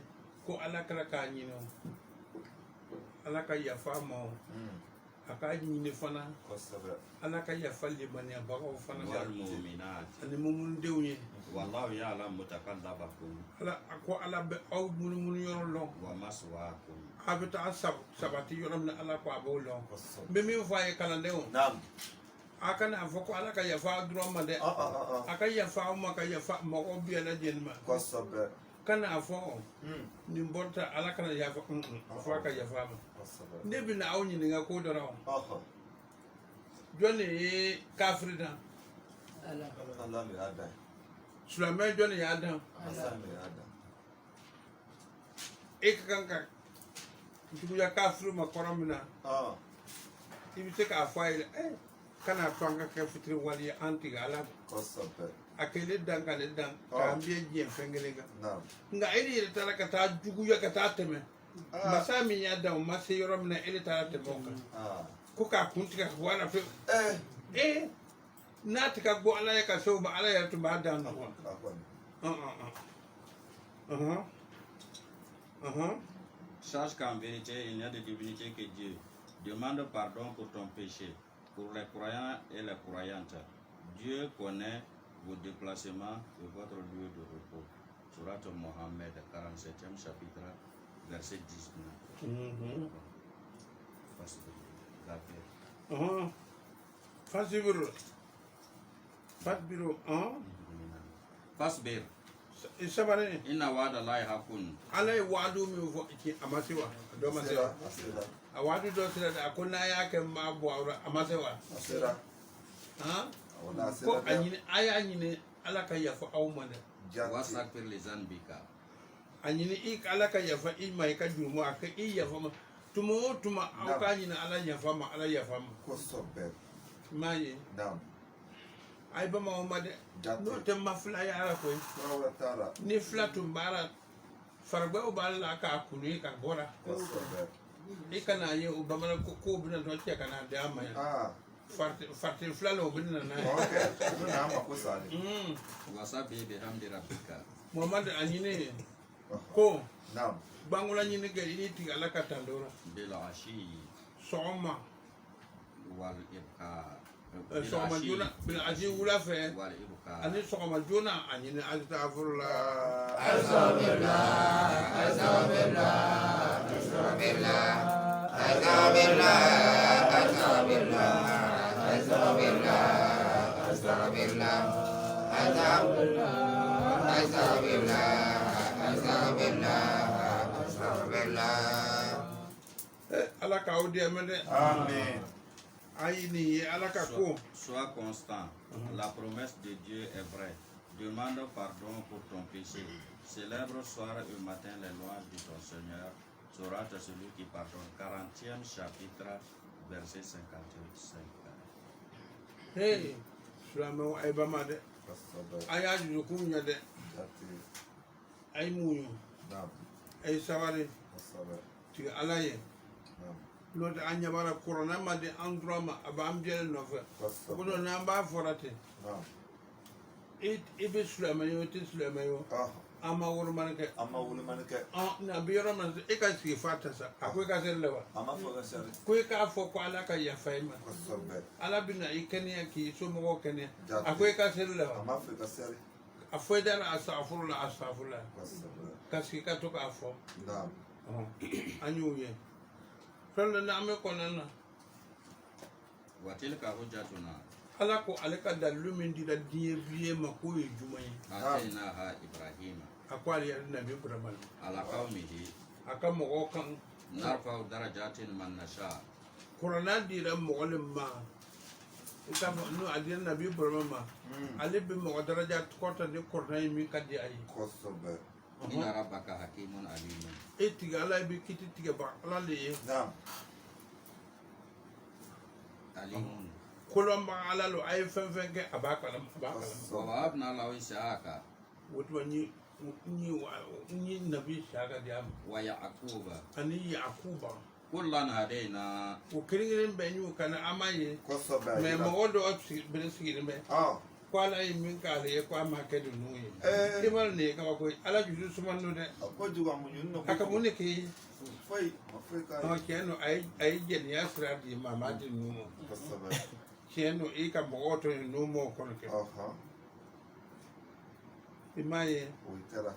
ko ala kala ka nyino ala ka ya fama aka nyini fana Kosobe. ala ka ya falle bani ba ko fana Wal mu'minat. ani mumun dewnye Wallahu ya'lam mutakallabakum ala ko ala be aw mun yoro lo wa maswaakum. abita sabati yoro na ala ko abo lo Kosobe. be mi fa e kala ndewo Naam. aka na fo ko ala ka ya fa dro ma de aka ya fa ma ka ya fa mo ko bi ala jenma Kosobe. kana fo ni mbonta ala kana ya fa fo ka ya fa ma Kosobe. ne bi na aw nyini nga ko dora Aha. joni kafrida Allah mi ada. sulame joni ya dan Allah mi ada. ek kanka tugu ya kafru ma koromina Ah. ibi se ka fa ile kana twanga ka fitri wali anti ala Kosobe. akele dan ka le dan ka ambiye je fengele ga Naam. nga ile ile tala ka ta jugu ya ka ta teme masami ya dan ma se yoro mina ile tala teme ka Ah. ko ka kunti ka wala fe Eh. na ta ka go ala ya ka so ba ala ya to ba dan no Akoni. Sache qu'en vérité, il n'y a de divinité que Dieu. Demande pardon pour ton péché, pour les croyants et les croyantes. Dieu connaît vos déplacements et votre lieu de repos. Surat Mohammed, 47e chapitre, verset 19. Fasibiro. Fasbiro. Fasbir. Isabane. Inna wa'da Allahi haqqun. Ala ye wadu mi fo ki amasiwa. Do masewa. Asira. A wadu do sira da akuna ya ke ma bo awra amasewa. Asira. Ha? Wala Ko asira. anyine aya anyine ala ka ya fo awmane. Jati. Wastagfir li zanbika. Anyine ik ala ka ya fa i mai ka jumu aka i ya fa ma. Tumo tuma au ka anyine ala ya fa ma ala ya fa ma. Kosobe. Maye. Naam. Ai ba ma umade. Jati. No te mafla ya ala ko. Furawa tara. Ni fla tumbara farba o balla ka kunu ka bora. Kosobe. Ikana ye o bamana ko bina to ce kana da mai. Ah. Farti fla lo bina na. Okay. Nuna ama kusali. Wasabbih bihamdi rabbika. Muhammad anyine ko Naam. bangula nyine ga ini tiga la katandora. Bil ashi Soma. wal ibkar. Soma juna bil aji wula fe. Wal ibkar. Ani soma juna anyine astaghfirullah. ala ka o dia mede Amen. aini ala ka ko Sois constant. La promesse de Dieu est vraie. Demande pardon pour ton péché. Célèbre soir et matin les lois de ton Seigneur. Sera celui qui pardonne. 40e chapitre, verset 58. hey sulamo ay bamade Kosobe. aya ju ko nya de Jati. ay muñu Nam. ay sawari Kosobe. ti ala ye Nam. lote anya bara corona ma de androma abam jel no fa Kosobe. ko do na ba forate Nam. it ibe sulamo yo ti sulamo yo Ah. ama wor man ke Ama wuli manike. na biyoro man e ka si fata sa akoy ka sel lewa Ama foga shari. ko ka fo ko ala ka ya fayma Kosobe. ala bina ikenia ki so mo kenia Jati. akoy ka sel lewa Ama foga shari. afoy dara astagfirullah Kosobe. kasi ka to ka fo Nam. anyuye tolle na me konana وتلك حجتنا ala ko ale ka dalu min di da die biye ma ko e jumay آتيناها إبراهيم akwali ya nabi ibrahim على قومه aka mo kan نرفع درجات من نشاء. corona di da mo ma ita no adin nabi ibrahim ma ale be mo daraja ko ta de corona mi ka di ay Kosobe. إن ربك حكيم عليم. e tiga ala be kiti tiga ba ala le Nam. عليم. kolomba ala lo ay fen fen ke abaka lam Kosobe. ووهبنا له إسحاق woto ni nabi shaka di am ويعقوب ani yakuba كلا هدينا o kiringin be nyu kana amaye Kosobe. me mo odo be sigin me Ah. kwala yi min ka le ko ma ke du nu yi Eh. imal ne ka ko ala ju su man no de Akwaju wa munyu no. aka mun ke Foi. Afrika. no ke no ay gen ya sra di mama di nu mo Kosobe. ke no e ka mo oto nu mo ko ke Aha. imaye Uitera.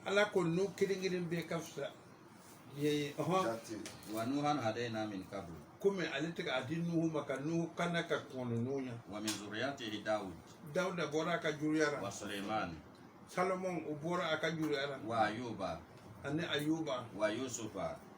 ala ko nu kiringin be kafsa ye Jati. ونوحا هدينا من قبل kume alitika adi nuhu maka nuhu kana ka kono nunya ومن ذريته داود dauda bora ka juriyara وسليمان salomon ubora aka juriyara وأيوب ani ayuba ويوسف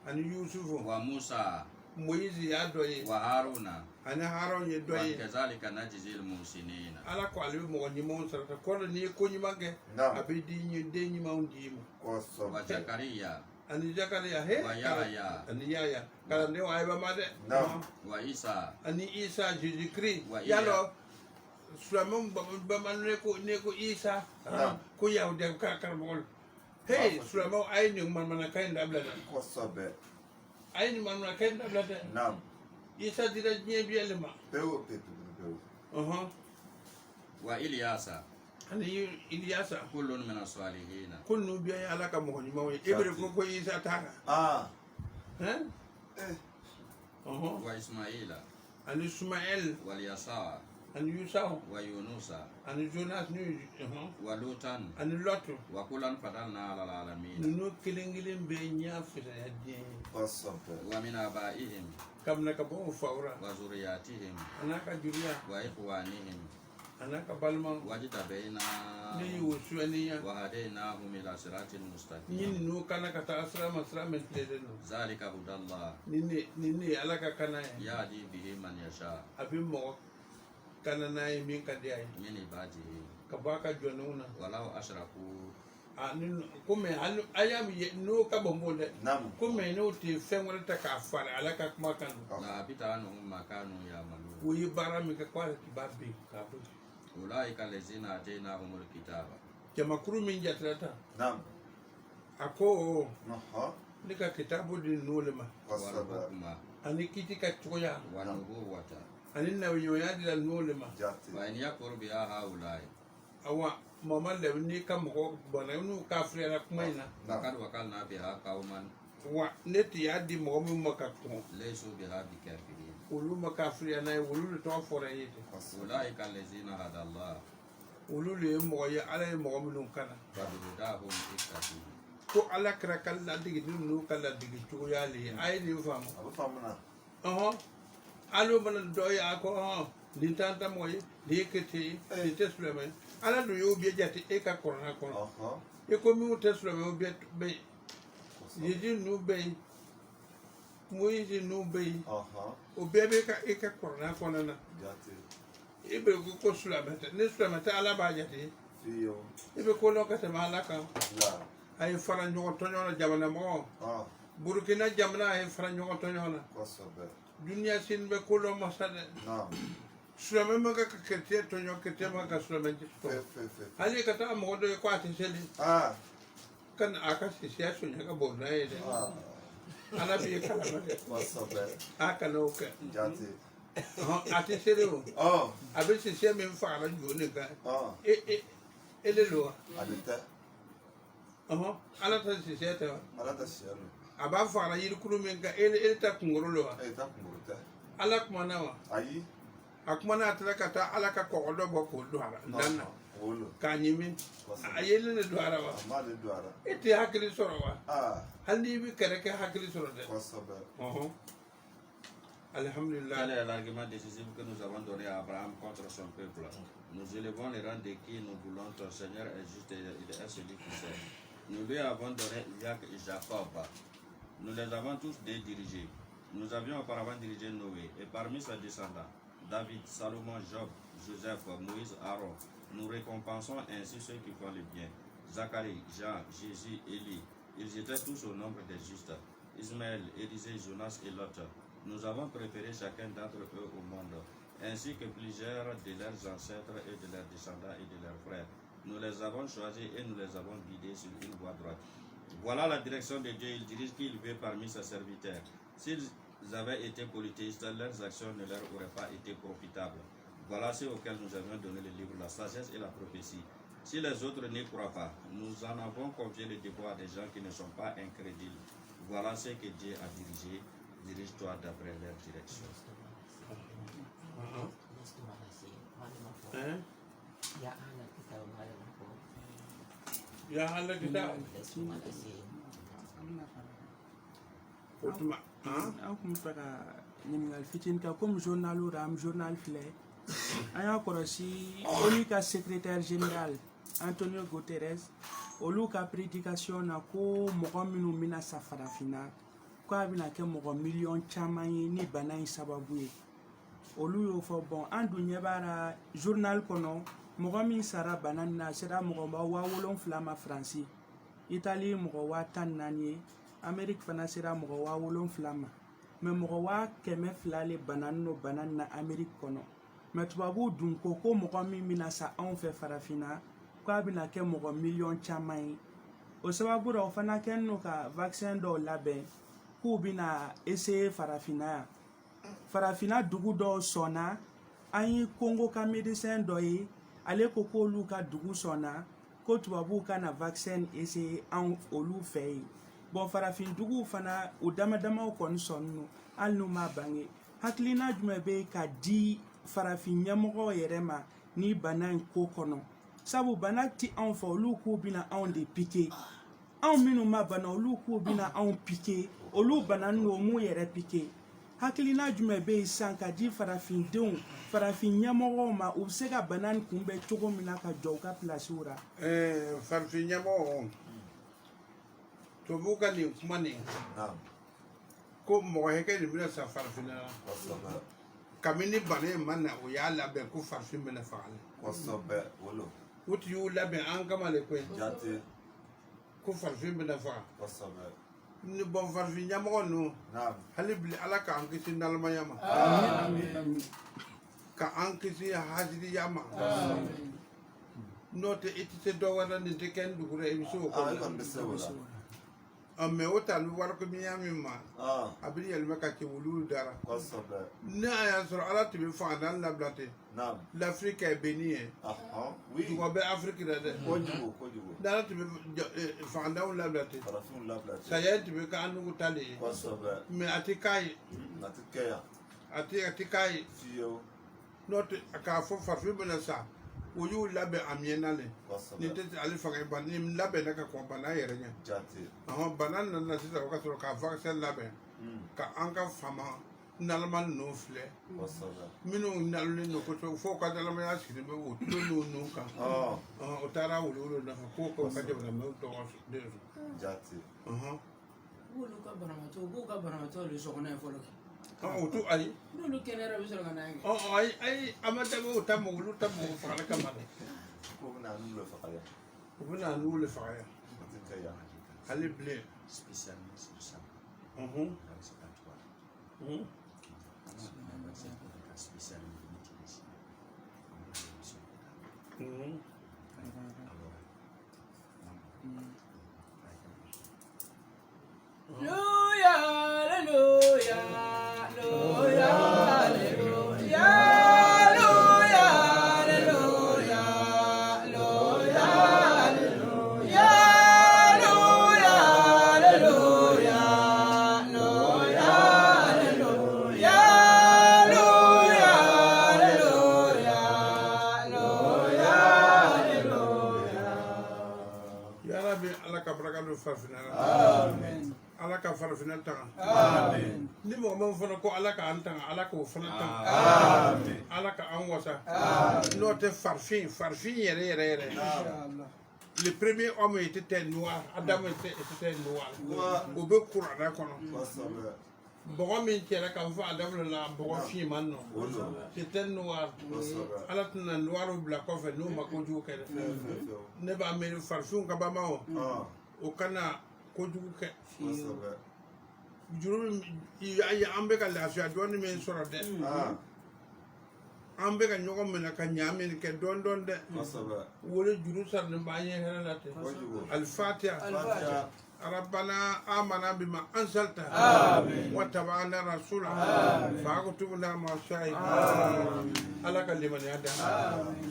ani yusufu وموسى moizi ya doye وهارون ani haron ye doye وكذلك نجزي المحسنين. ala ko alibi mo ni mo sarata kono ni ko nyima ke Nam. abidi ni de nyima undima Kosobe. وزكريا ani jakaria he ويحيى ani yaya kala ne wa ba made Nam. وعيسى ani isa jesus christ Wa iya. yalo sulamon ba man ne ko isa Nam. ko yaw de ka kar mo hey sulamon ay ni man man kay ndabla Kosobe. ay ni man man kay ndabla Nam. isa dira nye bielema Peu petu peu. وإلياس ani ilyasa كل من الصالحين. kullu biya ala ka mo ni mo ibre ko isa taka Ah. hein Eh. وإسماعيل ani ismael واليسع ani yusau ويونس ani jonas ni ولوطا ani lotu وكلا فضلنا على العالمين nunu kilingilin be nya fita ya di Kosobe. ومن آبائهم kam na ka bo fawra وذرياتهم anaka juriya وإخوانهم anaka balma واجتبينا ni wusu aniya وهديناهم إلى صراط المستقيم. nin nu kana ka ta asra masra men tede no ذلك هدى الله nini alaka kana يهدي به من يشاء abin mo kana na yi min ka dai من عباده ka baka jonuna ولو أشركوا anin kuma ayam ye no ka bo mo de Nam. kuma no te fenwala ta ka fara alaka kuma kan لهبط عنهم ما كانوا يعملون. wuyi bara mi ka kwala ti babbe ka bo أولئك الذين آتيناهم الكتاب jama kuru min jatrata Nam. ako Aha. ni ka kitabu din nulema Kosobe. والحكمة ani kiti ka toya والنبوة ani na yoya di la nulema Jati. وإن يكفر بها هؤلاء awa mama le ni ka mo bona nu ka frera kuma ina فقد وكلنا بها قوما wa neti ya di mo mu maka ko ليسوا بها بكافرين. ulu maka frera na ulu to fora yete Kosobe. أولئك الذين هدى الله ulu le mo ya ala mo mu kana فبهداهم اقتدوا. ko ala kra kala digi dun nu kala digi to ya le ay ni fam Abu famuna. alu man do ya ko Lintanta moy, likete, Tesla, ala do you be jet eka corona. You come to Tesla will be bay. You didn't know bay. Moise no bay. Obebeka eka corona corner. Ebe go slamata, Neslamata alabajati. Ebe coloca malaka. I found your Tonona Javanamo. Burkina Jamna, I found your Tonona. Dunia sin be colo masada. Sulamaka Katia Tonyo Katemaka Sulamantis. Ali Kata Modo Quati Selly. Can Akas is yes when you go board. Alabi Calamate. Akanoka. Atisero. Oh, I wish you see me father, Junica. Oh, Elelo. Alata si seta. Alata si alo. Aba fara yiri kurumenga elita kungurolo. Elita kunguruta. Alak manawa. Ayi. Akmana atlakata alaka kokodo boko duara. Dana. Olo. Kanyimi. Ayele le duara wa. Amale duara. Eti hakili soro wa. Ah. Handi bi kereke hakili soro de. Wasabe. Alhamdulillah. Quel est l'argument décisif que nous avons donné à Abraham contre son peuple? Nous élevons les rangs de qui nous voulons. Ton Seigneur est juste et il est celui qui sait. Nous lui avons donné Isaac et Jacob. Nous les avons tous dirigés. Nous avions auparavant dirigé Noé. Et parmi ses descendants, David, Salomon, Job, Joseph, Moïse, Aaron. Nous récompensons ainsi ceux qui font le bien. Zacharie, Jean, Jésus, Élie. Ils étaient tous au nombre des justes. Ismaël, Élisée, Jonas et Lot. Nous avons préféré chacun d'entre eux au monde, ainsi que plusieurs de leurs ancêtres et de leurs descendants et de leurs frères. Nous les avons choisis et nous les avons guidés sur une voie droite. Voilà la direction de Dieu. Il dirige qui il veut parmi ses serviteurs. S'ils avaient été polythéistes, leurs actions ne leur auraient pas été profitables. Voilà ceux auxquels nous avions donné le livre, la sagesse et la prophétie. Si les autres n'y croient pas, nous en avons confié le devoir à des gens qui ne sont pas incrédules. Voilà ce que Dieu a dirigé. Dirige-toi d'après leur direction. Ya hala kita. An kun fɛ ka ɲininkali fitinin kɛ comme journal ram journal filɛ an y'a kɔlɔsi ONU ka secrétaire général Antonio Guterres olu ka prédication na ko mɔgɔ minnu bɛna sa farafinna ko a bɛna kɛ mɔgɔ miliyɔn caman ye ni bana in sababu ye olu y'o fɔ bon an dun ɲɛ b'a la journal kɔnɔ mɔgɔ min sara bana in na a sera mɔgɔ 7,000 ma Faransi Italie mɔgɔ 14 ye Amérique fana sera mɔgɔ 7,000 ma mais mɔgɔ 200 le bana in na Amérique kɔnɔ mais tubabu dun ko mɔgɔ min bɛna sa anw fɛ farafinna ko a bɛna kɛ mɔgɔ miliyɔn caman ye o sababu la o fana kɛlen no ka vaccin dɔw labɛn k'u bɛna essayer farafinna yan farafinna dugu dɔw sɔnna an ye Congo ka médecin dɔ ye ale ko k'olu ka dugu sɔnna ko tubabu ka na vaccin essayer an olu fɛ yen bon farafin dugu fana o damadamaw kɔni sɔnni no hali n'u ma bange hakilina jumɛn bɛ ka di farafin ɲɛmɔgɔw yɛrɛ ma ni bana in ko kɔnɔ sabu bana ti anw fɛ olu k'u bɛna anw de piquer anw minnu ma bana olu k'u bɛna anw piquer olu bana n'o m'u yɛrɛ piquer hakilina jumɛn bɛ yen sisan ka di farafindenw farafin ɲɛmɔgɔw ma u bɛ se ka bana in kunbɛn cogo min na ka jɔ u ka pilasiw la. Farafin ɲɛmɔgɔw tubabu ka nin kuma nin ko mɔgɔ hakɛ de bɛna sa farafinna la kabini bana in ma na o y'a labɛn ko farafin bɛna faga o tun y'u labɛn an kama le koyi ko farafin bɛna faga ni bɔn farafin ɲɛmɔgɔ ninnu hali bi ala k'an kisi nalimaya ma k'an kisi hasiriya ma n'o tɛ i tɛ se dɔ wɛrɛ nin tɛ kɛ n dugu la i bɛ se o kɔnɔ mais o ta ni wari ko miya min ma a bɛ yɛlɛma ka kɛ wulu dara ne a y'a sɔrɔ ala tun bɛ fangadan labila ten l'Afrique est bénie dugawu bɛ Afiriki la dɛ ni ala tun bɛ fangadanw labila ten saya tun bɛ k'an nugu ta de ye mais a tɛ k'a ye a tɛ k'a ye n'o tɛ k'a fɔ farafin bɛna sa o y'u labɛn a miyɛnna le nin tɛ ale fanga ban ni labɛnna ka kɔn bana yɛrɛ ɲɛ bana nana sisan o ka sɔrɔ ka vaccin labɛn ka an ka fama nalman no fle minu nalle no ko to fo ka dala ma yasi be wo to no kan o tara wulu na ko ka de na me to de jati wulu ka barama to le so na fo lo o to ai wulu kenera bi so na ngi ai amata mo tamo wulu tamo fa la kamane ko na nulo fa kaya Kuna nule faya. Allez blé. Spécialement sur ça. Spécialement Amen. Ala ka farafina tanga. Amen. Ni mo mo fana ko ala ka antanga, ala ka fana tanga. Amen. Ala ka anwasa. Amen. No te farfin yere. Inshallah. Le premier homme était noir, Adam était noir. Au be Qur'an kono. Bogo min kera kan fa Adam la bogo fi man no. C'était noir. Ala tana noir bla ko fe no makoju kere. Ne ba me farfin ka ba ma o. O kana kojugu kɛ juru an bɛ ka lafiya dɔɔni min sɔrɔ dɛ an bɛ ka ɲɔgɔn minɛ ka ɲa min kɛ dɔɔni dɛ wole juru sarinen b'an ye hɛrɛ la ten alifatiha ربنا آمنا بما أنزلت واتبعنا رسولا فاكتبنا مع الشاهدين. على كلمة يدا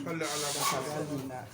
صلى على محمد.